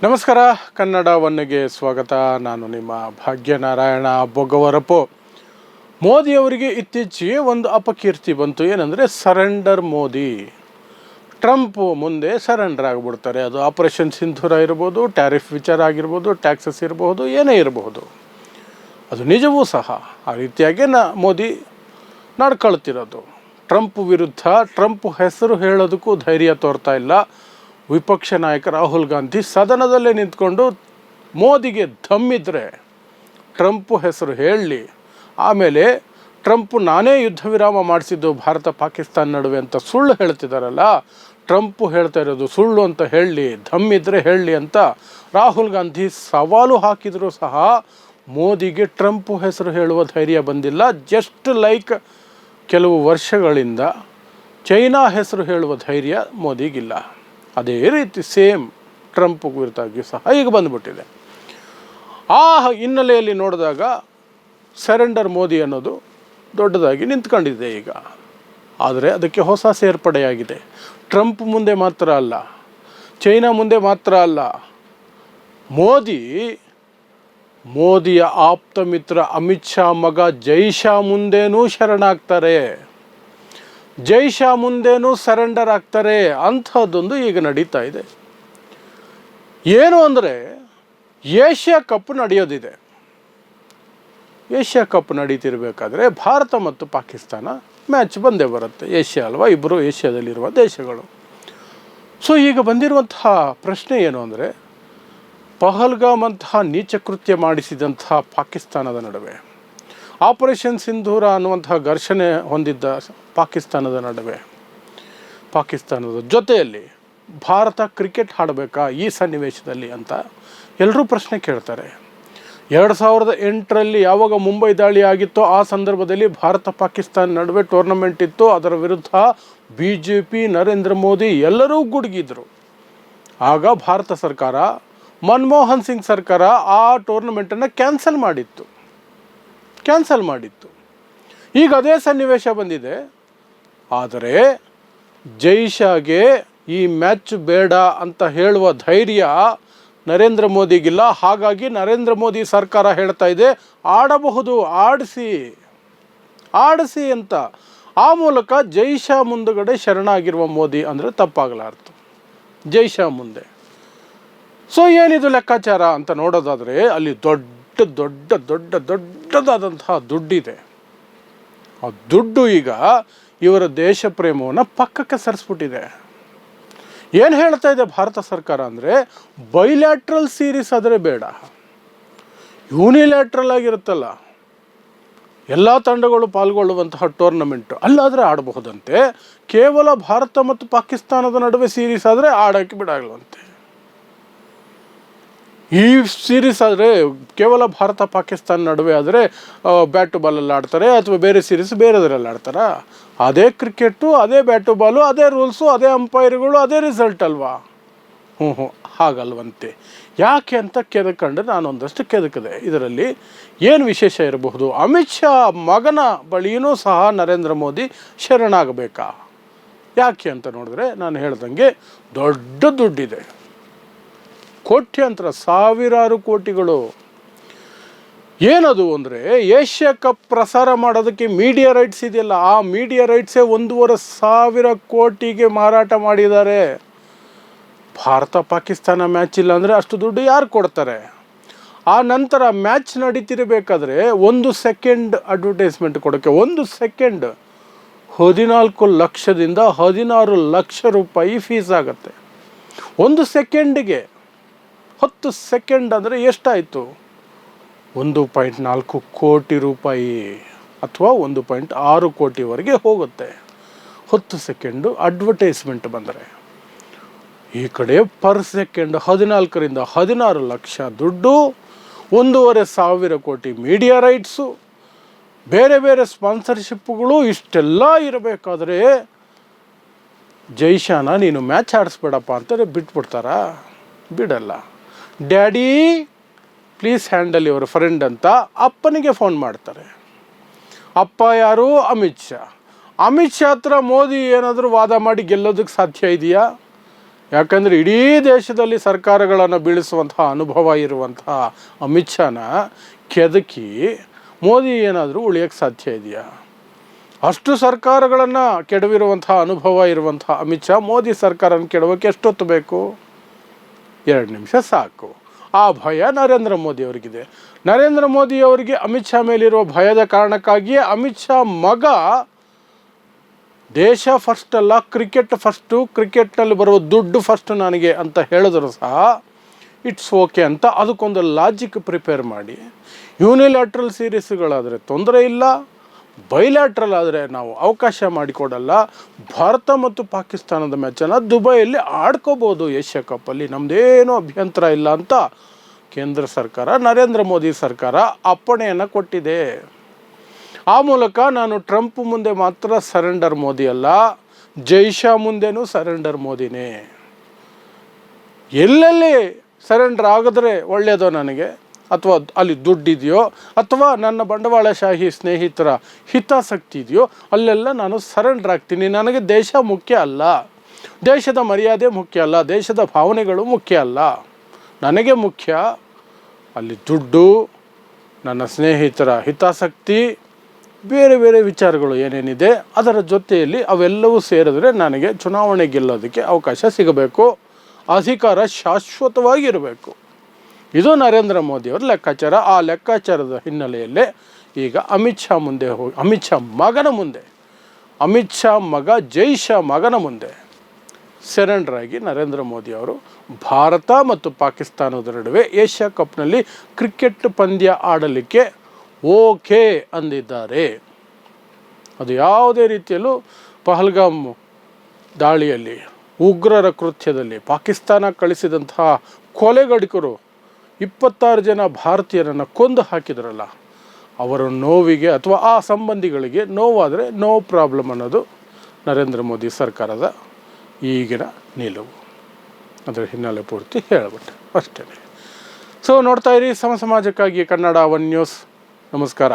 ನಮಸ್ಕಾರ, ಕನ್ನಡ ಒನ್ನೆಗೆ ಸ್ವಾಗತ. ನಾನು ನಿಮ್ಮ ಭಾಗ್ಯನಾರಾಯಣ ಬೊಗವರಪು. ಮೋದಿಯವರಿಗೆ ಇತ್ತೀಚೆಗೆ ಒಂದು ಅಪಕೀರ್ತಿ ಬಂತು. ಏನಂದರೆ ಸರೆಂಡರ್ ಮೋದಿ. ಟ್ರಂಪ್ ಮುಂದೆ ಸರೆಂಡರ್ ಆಗಿಬಿಡ್ತಾರೆ. ಅದು ಆಪರೇಷನ್ ಸಿಂಧೂರ ಇರ್ಬೋದು, ಟ್ಯಾರಿಫ್ ವಿಚಾರ ಆಗಿರ್ಬೋದು, ಟ್ಯಾಕ್ಸಸ್ ಇರಬಹುದು, ಏನೇ ಇರಬಹುದು. ಅದು ನಿಜವೂ ಸಹ ಆ ರೀತಿಯಾಗಿ ಮೋದಿ ನಡ್ಕೊಳ್ತಿರೋದು. ಟ್ರಂಪ್ ವಿರುದ್ಧ ಟ್ರಂಪ್ ಹೆಸರು ಹೇಳೋದಕ್ಕೂ ಧೈರ್ಯ ತೋರ್ತಾ ಇಲ್ಲ. ವಿಪಕ್ಷ ನಾಯಕ ರಾಹುಲ್ ಗಾಂಧಿ ಸದನದಲ್ಲೇ ನಿಂತ್ಕೊಂಡು ಮೋದಿಗೆ ದಮ್ಮಿದ್ರೆ ಟ್ರಂಪ್ ಹೆಸರು ಹೇಳಲಿ, ಆಮೇಲೆ ಟ್ರಂಪ್ ನಾನೇ ಯುದ್ಧ ವಿರಾಮ ಮಾಡಿಸಿದ್ದು ಭಾರತ ಪಾಕಿಸ್ತಾನ ನಡುವೆ ಅಂತ ಸುಳ್ಳು ಹೇಳ್ತಿದ್ದಾರಲ್ಲ, ಟ್ರಂಪ್ ಹೇಳ್ತಾ ಇರೋದು ಸುಳ್ಳು ಅಂತ ಹೇಳಲಿ, ದಮ್ಮಿದ್ರೆ ಹೇಳಲಿ ಅಂತ ರಾಹುಲ್ ಗಾಂಧಿ ಸವಾಲು ಹಾಕಿದರೂ ಸಹ ಮೋದಿಗೆ ಟ್ರಂಪ್ ಹೆಸರು ಹೇಳುವ ಧೈರ್ಯ ಬಂದಿಲ್ಲ. ಜಸ್ಟ್ ಲೈಕ್ ಕೆಲವು ವರ್ಷಗಳಿಂದ ಚೈನಾ ಹೆಸರು ಹೇಳುವ ಧೈರ್ಯ ಮೋದಿಗಿಲ್ಲ. ಅದೇ ರೀತಿ ಸೇಮ್ ಟ್ರಂಪ್ ಕುರಿತಾಗಿ ಸಹ ಈಗ ಬಂದುಬಿಟ್ಟಿದೆ. ಆ ಹಿನ್ನೆಲೆಯಲ್ಲಿ ನೋಡಿದಾಗ ಸರೆಂಡರ್ ಮೋದಿ ಅನ್ನೋದು ದೊಡ್ಡದಾಗಿ ನಿಂತ್ಕೊಂಡಿದೆ ಈಗ. ಆದರೆ ಅದಕ್ಕೆ ಹೊಸ ಸೇರ್ಪಡೆಯಾಗಿದೆ. ಟ್ರಂಪ್ ಮುಂದೆ ಮಾತ್ರ ಅಲ್ಲ, ಚೈನಾ ಮುಂದೆ ಮಾತ್ರ ಅಲ್ಲ, ಮೋದಿಯ ಆಪ್ತ ಮಿತ್ರ ಅಮಿತ್ ಶಾ ಮಗ ಜೈ ಶಾ ಮುಂದೇನೂ ಶರಣಾಗ್ತಾರೆ, ಜೈ ಶಾ ಮುಂದೇನೂ ಸರೆಂಡರ್ ಆಗ್ತಾರೆ. ಅಂಥದ್ದೊಂದು ಈಗ ನಡೀತಾ ಇದೆ. ಏನು ಅಂದರೆ ಏಷ್ಯಾ ಕಪ್ ನಡೆಯೋದಿದೆ. ಏಷ್ಯಾ ಕಪ್ ನಡೀತಿರ್ಬೇಕಾದ್ರೆ ಭಾರತ ಮತ್ತು ಪಾಕಿಸ್ತಾನ ಮ್ಯಾಚ್ ಬಂದೇ ಬರುತ್ತೆ. ಏಷ್ಯಾ ಅಲ್ವಾ, ಇಬ್ಬರು ಏಷ್ಯಾದಲ್ಲಿರುವ ದೇಶಗಳು. ಸೊ ಈಗ ಬಂದಿರುವಂತಹ ಪ್ರಶ್ನೆ ಏನು ಅಂದರೆ, ಪಹಲ್ಗಾಮ್ ಅಂತಹ ನೀಚ ಕೃತ್ಯ ಮಾಡಿಸಿದಂತಹ ಪಾಕಿಸ್ತಾನದ ನಡುವೆ, ಆಪರೇಷನ್ ಸಿಂಧೂರ ಅನ್ನುವಂತಹ ಘರ್ಷಣೆ ಹೊಂದಿದ್ದ ಪಾಕಿಸ್ತಾನದ ನಡುವೆ, ಪಾಕಿಸ್ತಾನದ ಜೊತೆಯಲ್ಲಿ ಭಾರತ ಕ್ರಿಕೆಟ್ ಆಡಬೇಕಾ ಈ ಸನ್ನಿವೇಶದಲ್ಲಿ ಅಂತ ಎಲ್ಲರೂ ಪ್ರಶ್ನೆ ಕೇಳ್ತಾರೆ. 2008ರಲ್ಲಿ ಯಾವಾಗ ಮುಂಬೈ ದಾಳಿ ಆಗಿತ್ತೋ ಆ ಸಂದರ್ಭದಲ್ಲಿ ಭಾರತ ಪಾಕಿಸ್ತಾನ ನಡುವೆ ಟೂರ್ನಮೆಂಟ್ ಇತ್ತು. ಅದರ ವಿರುದ್ಧ BJP, ನರೇಂದ್ರ ಮೋದಿ ಎಲ್ಲರೂ ಗುಡುಗಿದ್ರು. ಆಗ ಭಾರತ ಸರ್ಕಾರ, ಮನಮೋಹನ್ ಸಿಂಗ್ ಸರ್ಕಾರ ಆ ಟೂರ್ನಮೆಂಟನ್ನು ಕ್ಯಾನ್ಸಲ್ ಮಾಡಿತ್ತು. ಈಗ ಅದೇ ಸನ್ನಿವೇಶ ಬಂದಿದೆ. ಆದರೆ ಜೈ ಶಾಗೆ ಈ ಮ್ಯಾಚ್ ಬೇಡ ಅಂತ ಹೇಳುವ ಧೈರ್ಯ ನರೇಂದ್ರ ಮೋದಿಗಿಲ್ಲ. ಹಾಗಾಗಿ ನರೇಂದ್ರ ಮೋದಿ ಸರ್ಕಾರ ಹೇಳ್ತಾ ಇದೆ, ಆಡಬಹುದು, ಆಡಿಸಿ ಅಂತ. ಆ ಮೂಲಕ ಜೈ ಶಾ ಮುಂದುಗಡೆ ಶರಣಾಗಿರುವ ಮೋದಿ ಅಂದರೆ ತಪ್ಪಾಗಲಾರ್ದು, ಜೈ ಶಾ ಮುಂದೆ. ಸೊ ಏನಿದು ಲೆಕ್ಕಾಚಾರ ಅಂತ ನೋಡೋದಾದರೆ ಅಲ್ಲಿ ದೊಡ್ಡದಾದಂತಹ ದುಡ್ಡಿದೆ. ಆ ದುಡ್ಡು ಈಗ ಇವರ ದೇಶ ಪ್ರೇಮವನ್ನು ಪಕ್ಕಕ್ಕೆ ಸರಿಸ್ಬಿಟ್ಟಿದೆ. ಏನು ಹೇಳ್ತಾ ಇದೆ ಭಾರತ ಸರ್ಕಾರ ಅಂದರೆ, ಬೈಲ್ಯಾಟ್ರಲ್ ಸೀರೀಸ್ ಆದರೆ ಬೇಡ, ಯೂನಿಲ್ಯಾಟ್ರಲ್ ಆಗಿರುತ್ತಲ್ಲ, ಎಲ್ಲ ತಂಡಗಳು ಪಾಲ್ಗೊಳ್ಳುವಂತಹ ಟೂರ್ನಮೆಂಟು ಅಲ್ಲಾದರೆ ಆಡಬಹುದಂತೆ. ಕೇವಲ ಭಾರತ ಮತ್ತು ಪಾಕಿಸ್ತಾನದ ನಡುವೆ ಸೀರೀಸ್ ಆದರೆ ಆಡೋಕ್ಕೆ ಬಿಡಾಗಲಂತೆ. ಈ ಸೀರೀಸ್ ಆದರೆ ಕೇವಲ ಭಾರತ ಪಾಕಿಸ್ತಾನ ನಡುವೆ ಆದರೆ ಬ್ಯಾಟು ಬಾಲಲ್ಲಿ ಆಡ್ತಾರೆ, ಅಥವಾ ಬೇರೆ ಸೀರೀಸ್ ಬೇರೆದರಲ್ಲಿ ಆಡ್ತಾರಾ? ಅದೇ ಕ್ರಿಕೆಟು, ಅದೇ ಬ್ಯಾಟು ಬಾಲು, ಅದೇ ರೂಲ್ಸು, ಅದೇ ಅಂಪೈರ್ಗಳು, ಅದೇ ರಿಸಲ್ಟ್ ಅಲ್ವಾ? ಹಾಗಲ್ವಂತೆ. ಯಾಕೆ ಅಂತ ಕೆದಕಂಡು ನಾನೊಂದಷ್ಟು ಕೆದಕಿದೆ. ಇದರಲ್ಲಿ ಏನು ವಿಶೇಷ ಇರಬಹುದು? ಅಮಿತ್ ಶಾ ಮಗನ ಬಳಿಯೂ ಸಹ ನರೇಂದ್ರ ಮೋದಿ ಶರಣಾಗಬೇಕಾ? ಯಾಕೆ ಅಂತ ನೋಡಿದ್ರೆ, ನಾನು ಹೇಳ್ದಂಗೆ ದೊಡ್ಡ ದುಡ್ಡಿದೆ, ಕೋಟ್ಯಾಂತರ, ಸಾವಿರಾರು ಕೋಟಿಗಳು. ಏನದು ಅಂದರೆ, ಏಷ್ಯಾ ಕಪ್ ಪ್ರಸಾರ ಮಾಡೋದಕ್ಕೆ ಮೀಡಿಯಾ ರೈಟ್ಸ್ ಇದೆಯಲ್ಲ, ಆ ಮೀಡಿಯಾ ರೈಟ್ಸೇ 1,500 ಕೋಟಿಗೆ ಮಾರಾಟ ಮಾಡಿದ್ದಾರೆ. ಭಾರತ ಪಾಕಿಸ್ತಾನ ಮ್ಯಾಚ್ ಇಲ್ಲ ಅಂದರೆ ಅಷ್ಟು ದುಡ್ಡು ಯಾರು ಕೊಡ್ತಾರೆ? ಆ ನಂತರ ಮ್ಯಾಚ್ ನಡೀತಿರಬೇಕಾದ್ರೆ 1 ಸೆಕೆಂಡ್ ಅಡ್ವರ್ಟೈಸ್ಮೆಂಟ್ ಕೊಡೋಕ್ಕೆ 1 ಸೆಕೆಂಡ್ 14 ಲಕ್ಷದಿಂದ 16 ಲಕ್ಷ ರೂಪಾಯಿ ಫೀಸ್ ಆಗುತ್ತೆ. 1 ಸೆಕೆಂಡಿಗೆ 10 ಸೆಕೆಂಡ್ ಅಂದರೆ ಎಷ್ಟಾಯಿತು? 1.4 ಕೋಟಿ ರೂಪಾಯಿ ಅಥವಾ 1.6 ಕೋಟಿವರೆಗೆ ಹೋಗುತ್ತೆ 10 ಸೆಕೆಂಡು ಅಡ್ವರ್ಟೈಸ್ಮೆಂಟ್ ಬಂದರೆ. ಈ ಕಡೆ ಪರ್ ಸೆಕೆಂಡ್ 14ರಿಂದ 16 ಲಕ್ಷ ದುಡ್ಡು, 1,500 ಕೋಟಿ ಮೀಡಿಯಾ ರೈಟ್ಸು, ಬೇರೆ ಬೇರೆ ಸ್ಪಾನ್ಸರ್ಶಿಪ್ಗಳು. ಇಷ್ಟೆಲ್ಲ ಇರಬೇಕಾದ್ರೆ ಜೈ ಶಾನ ನೀನು ಮ್ಯಾಚ್ ಆಡಿಸ್ಬೇಡಪ್ಪ ಅಂತಾರೆ ಬಿಟ್ಬಿಡ್ತಾರಾ? ಬಿಡಲ್ಲ. Daddy please handle your friend ಅಂತ ಅಪ್ಪನಿಗೆ ಫೋನ್ ಮಾಡ್ತಾರೆ. ಅಪ್ಪ ಯಾರು? ಅಮಿತ್ ಶಾ. ಅಮಿತ್ ಶಾ ಹತ್ರ ಮೋದಿ ಏನಾದರೂ ವಾದ ಮಾಡಿ ಗೆಲ್ಲೋದಕ್ಕೆ ಸಾಧ್ಯ ಇದೆಯಾ? ಯಾಕಂದರೆ ಇಡೀ ದೇಶದಲ್ಲಿ ಸರ್ಕಾರಗಳನ್ನು ಬೀಳಿಸುವಂತಹ ಅನುಭವ ಇರುವಂತಹ ಅಮಿತ್ ಶಾನ ಕೆದಕಿ ಮೋದಿ ಏನಾದರೂ ಉಳಿಯೋಕ್ಕೆ ಸಾಧ್ಯ ಇದೆಯಾ? ಅಷ್ಟು ಸರ್ಕಾರಗಳನ್ನು ಕೆಡವಿರುವಂತಹ ಅನುಭವ ಇರುವಂತಹ ಅಮಿತ್ ಶಾ ಮೋದಿ ಸರ್ಕಾರನ ಕೆಡವೋಕ್ಕೆ ಎಷ್ಟೊತ್ತು ಬೇಕು? 2 ನಿಮಿಷ ಸಾಕು. ಆ ಭಯ ನರೇಂದ್ರ ಮೋದಿ ಅವರಿಗಿದೆ. ನರೇಂದ್ರ ಮೋದಿ ಅವರಿಗೆ ಅಮಿತ್ ಶಾ ಮೇಲಿರುವ ಭಯದ ಕಾರಣಕ್ಕಾಗಿಯೇ ಅಮಿತ್ ಶಾ ಮಗ ದೇಶ ಫಸ್ಟ್ ಅಲ್ಲ, ಕ್ರಿಕೆಟ್ ಫಸ್ಟು, ಕ್ರಿಕೆಟ್ನಲ್ಲಿ ಬರುವ ದುಡ್ಡು ಫಸ್ಟ್ ನನಗೆ ಅಂತ ಹೇಳಿದ್ರು ಸಹ ಇಟ್ಸ್ ಓಕೆ ಅಂತ ಅದಕ್ಕೊಂದು ಲಾಜಿಕ್ ಪ್ರಿಪೇರ್ ಮಾಡಿ, ಯೂನಿಲ್ಯಾಟ್ರಲ್ ಸೀರೀಸ್ಗಳಾದರೆ ತೊಂದರೆ ಇಲ್ಲ, ಬೈಲ್ಯಾಟ್ರಲ್ ಆದರೆ ನಾವು ಅವಕಾಶ ಮಾಡಿಕೊಡಲ್ಲ, ಭಾರತ ಮತ್ತು ಪಾಕಿಸ್ತಾನದ ಮ್ಯಾಚನ್ನು ದುಬೈಯಲ್ಲಿ ಆಡ್ಕೋಬೋದು ಏಷ್ಯಾ ಕಪ್ಪಲ್ಲಿ, ನಮ್ಮದೇನೂ ಅಭ್ಯಂತರ ಇಲ್ಲ ಅಂತ ಕೇಂದ್ರ ಸರ್ಕಾರ, ನರೇಂದ್ರ ಮೋದಿ ಸರ್ಕಾರ ಅಪ್ಪಣೆಯನ್ನು ಕೊಟ್ಟಿದೆ. ಆ ಮೂಲಕ ನಾನು ಟ್ರಂಪ್ ಮುಂದೆ ಮಾತ್ರ ಸರೆಂಡರ್ ಮೋದಿ ಅಲ್ಲ, ಜೈಶಾ ಮುಂದೆನೂ ಸರೆಂಡರ್ ಮೋದಿನೇ. ಎಲ್ಲೆಲ್ಲಿ ಸರೆಂಡರ್ ಆಗಿದ್ರೆ ಒಳ್ಳೆಯದೋ ನನಗೆ, ಅಥವಾ ಅಲ್ಲಿ ದುಡ್ಡಿದೆಯೋ ಅಥವಾ ನನ್ನ ಬಂಡವಾಳಶಾಹಿ ಸ್ನೇಹಿತರ ಹಿತಾಸಕ್ತಿ ಇದೆಯೋ ಅಲ್ಲೆಲ್ಲ ನಾನು ಸರೆಂಡರ್ ಆಗ್ತೀನಿ. ನನಗೆ ದೇಶ ಮುಖ್ಯ ಅಲ್ಲ, ದೇಶದ ಮರ್ಯಾದೆ ಮುಖ್ಯ ಅಲ್ಲ, ದೇಶದ ಭಾವನೆಗಳು ಮುಖ್ಯ ಅಲ್ಲ. ನನಗೆ ಮುಖ್ಯ ಅಲ್ಲಿ ದುಡ್ಡು, ನನ್ನ ಸ್ನೇಹಿತರ ಹಿತಾಸಕ್ತಿ, ಬೇರೆ ಬೇರೆ ವಿಚಾರಗಳು ಏನೇನಿದೆ ಅದರ ಜೊತೆಯಲ್ಲಿ ಅವೆಲ್ಲವೂ ಸೇರಿದ್ರೆ ನನಗೆ ಚುನಾವಣೆ ಗೆಲ್ಲೋದಕ್ಕೆ ಅವಕಾಶ ಸಿಗಬೇಕು, ಅಧಿಕಾರ ಶಾಶ್ವತವಾಗಿರಬೇಕು. ಇದು ನರೇಂದ್ರ ಮೋದಿಯವರ ಲೆಕ್ಕಾಚಾರ. ಆ ಲೆಕ್ಕಾಚಾರದ ಹಿನ್ನೆಲೆಯಲ್ಲೇ ಈಗ ಅಮಿತ್ ಶಾ ಮುಂದೆ ಹೋಗಿ, ಅಮಿತ್ ಶಾ ಮಗನ ಮುಂದೆ, ಅಮಿತ್ ಶಾ ಮಗ ಜೈಶಾ ಮಗನ ಮುಂದೆ ಸರೆಂಡರ್ ಆಗಿ ನರೇಂದ್ರ ಮೋದಿ ಅವರು ಭಾರತ ಮತ್ತು ಪಾಕಿಸ್ತಾನದ ನಡುವೆ ಏಷ್ಯಾ ಕಪ್ನಲ್ಲಿ ಕ್ರಿಕೆಟ್ ಪಂದ್ಯ ಆಡಲಿಕ್ಕೆ ಓಕೆ ಅಂದಿದ್ದಾರೆ. ಅದು ಯಾವುದೇ ರೀತಿಯಲ್ಲೂ ಪಹಲ್ಗಾಮ್ ದಾಳಿಯಲ್ಲಿ, ಉಗ್ರರ ಕೃತ್ಯದಲ್ಲಿ ಪಾಕಿಸ್ತಾನ ಕಳಿಸಿದಂತಹ ಕೊಲೆಗಡಿಕರು 26 ಜನ ಭಾರತೀಯರನ್ನು ಕೊಂದು ಹಾಕಿದ್ರಲ್ಲ, ಅವರ ನೋವಿಗೆ ಅಥವಾ ಆ ಸಂಬಂಧಿಗಳಿಗೆ ನೋವಾದರೆ ನೋ ಪ್ರಾಬ್ಲಮ್ ಅನ್ನೋದು ನರೇಂದ್ರ ಮೋದಿ ಸರ್ಕಾರದ ಈಗಿನ ನಿಲುವು. ಅದರ ಹಿನ್ನೆಲೆ ಪೂರ್ತಿ ಹೇಳಿಬಿಟ್ಟೆ ಅಷ್ಟೇ. ಸೊ ನೋಡ್ತಾ ಇರಿ ಸಮಾಜಕ್ಕಾಗಿ ಕನ್ನಡ 1 ನ್ಯೂಸ್. ನಮಸ್ಕಾರ.